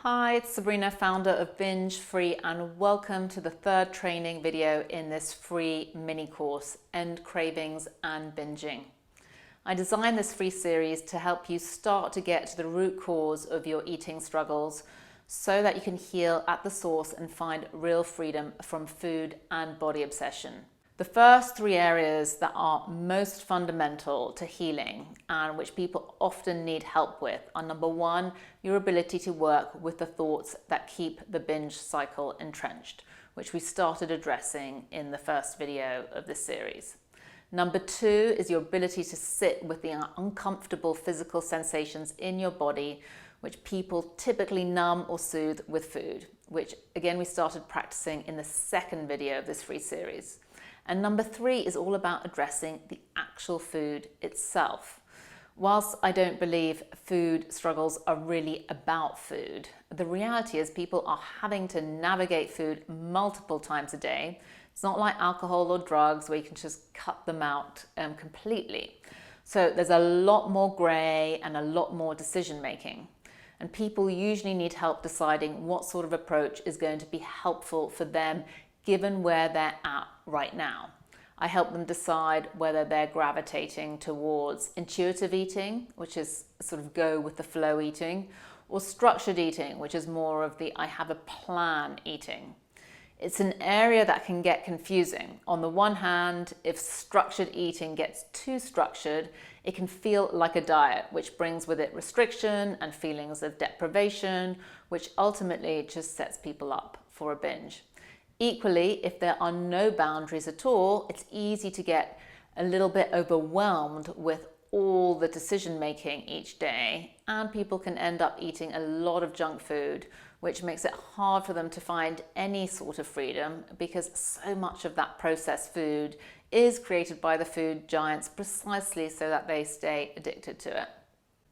Hi, it's Sabrina, founder of Binge Free, and welcome to the third training video in this free mini course, End Cravings and Binging. I designed this free series to help you start to get to the root cause of your eating struggles so that you can heal at the source and find real freedom from food and body obsession. The first three areas that are most fundamental to healing and which people often need help with are: number one, your ability to work with the thoughts that keep the binge cycle entrenched, which we started addressing in the first video of this series. Number two is your ability to sit with the uncomfortable physical sensations in your body, which people typically numb or soothe with food, which again we started practicing in the second video of this free series. And number three is all about addressing the actual food itself. Whilst I don't believe food struggles are really about food, the reality is people are having to navigate food multiple times a day. It's not like alcohol or drugs where you can just cut them out completely. So there's a lot more grey and a lot more decision making. And people usually need help deciding what sort of approach is going to be helpful for them given where they're at right now. I help them decide whether they're gravitating towards intuitive eating, which is sort of go with the flow eating, or structured eating, which is more of the I have a plan eating. It's an area that can get confusing. On the one hand, if structured eating gets too structured, it can feel like a diet, which brings with it restriction and feelings of deprivation, which ultimately just sets people up for a binge. Equally, if there are no boundaries at all, it's easy to get a little bit overwhelmed with all the decision making each day, and people can end up eating a lot of junk food, which makes it hard for them to find any sort of freedom because so much of that processed food is created by the food giants precisely so that they stay addicted to it.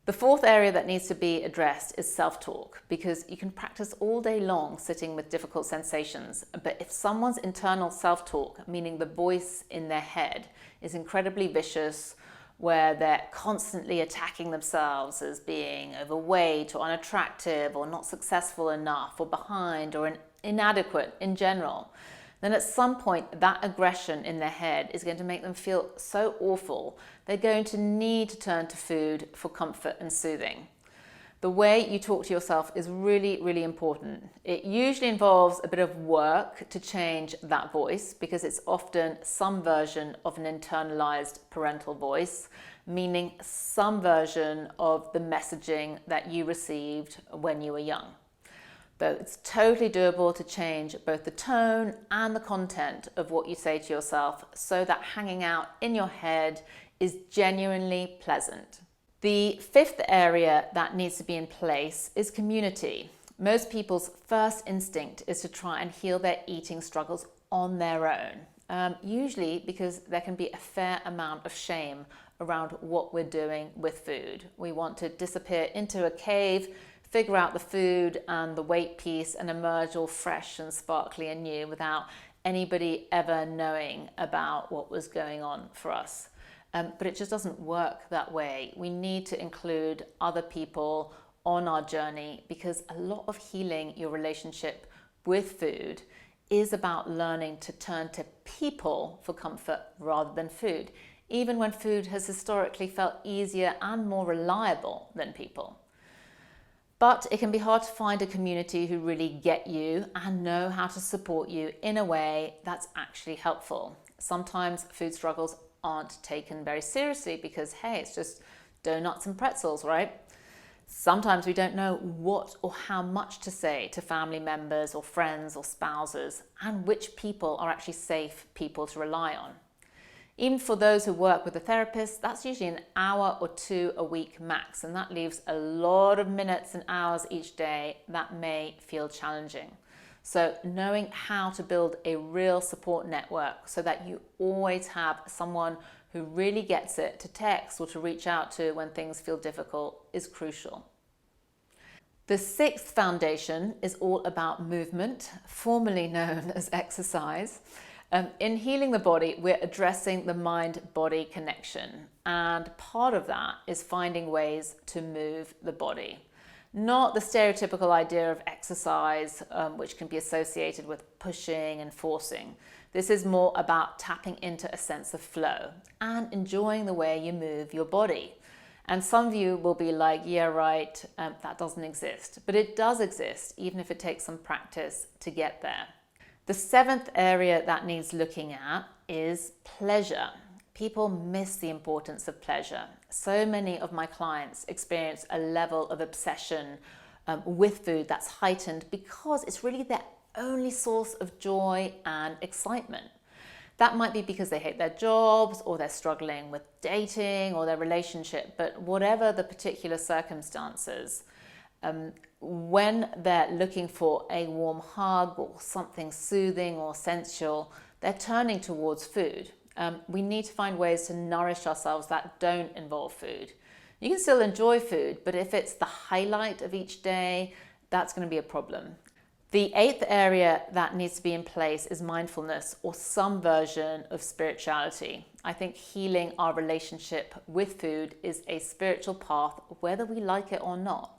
The fourth area that needs to be addressed is self-talk, because you can practice all day long sitting with difficult sensations, but if someone's internal self-talk, meaning the voice in their head, is incredibly vicious, where they're constantly attacking themselves as being overweight or unattractive or not successful enough or behind or inadequate in general, then at some point that aggression in their head is going to make them feel so awful, they're going to need to turn to food for comfort and soothing. The way you talk to yourself is really, really important. It usually involves a bit of work to change that voice because it's often some version of an internalized parental voice, meaning some version of the messaging that you received when you were young. Though it's totally doable to change both the tone and the content of what you say to yourself so that hanging out in your head is genuinely pleasant. The fifth area that needs to be in place is community. Most people's first instinct is to try and heal their eating struggles on their own, usually because there can be a fair amount of shame around what we're doing with food. We want to disappear into a cave, figure out the food and the weight piece, and emerge all fresh and sparkly and new without anybody ever knowing about what was going on for us. But it just doesn't work that way. We need to include other people on our journey because a lot of healing your relationship with food is about learning to turn to people for comfort rather than food, even when food has historically felt easier and more reliable than people. But it can be hard to find a community who really get you and know how to support you in a way that's actually helpful. Sometimes food struggles aren't taken very seriously because, hey, it's just donuts and pretzels, right? Sometimes we don't know what or how much to say to family members or friends or spouses, and which people are actually safe people to rely on. Even for those who work with a therapist, that's usually an hour or two a week max, and that leaves a lot of minutes and hours each day that may feel challenging. So knowing how to build a real support network so that you always have someone who really gets it to text or to reach out to when things feel difficult is crucial. The sixth foundation is all about movement, formerly known as exercise. In healing the body, we're addressing the mind-body connection, and part of that is finding ways to move the body. not the stereotypical idea of exercise, which can be associated with pushing and forcing. This is more about tapping into a sense of flow and enjoying the way you move your body. And some of you will be like, yeah, right, that doesn't exist. But it does exist, even if it takes some practice to get there. The seventh area that needs looking at is pleasure. People miss the importance of pleasure. So many of my clients experience a level of obsession with food that's heightened because it's really their only source of joy and excitement. That might be because they hate their jobs, or they're struggling with dating or their relationship, but whatever the particular circumstances, when they're looking for a warm hug or something soothing or sensual, they're turning towards food. We need to find ways to nourish ourselves that don't involve food. You can still enjoy food, but if it's the highlight of each day, that's going to be a problem. The eighth area that needs to be in place is mindfulness, or some version of spirituality. I think healing our relationship with food is a spiritual path, whether we like it or not.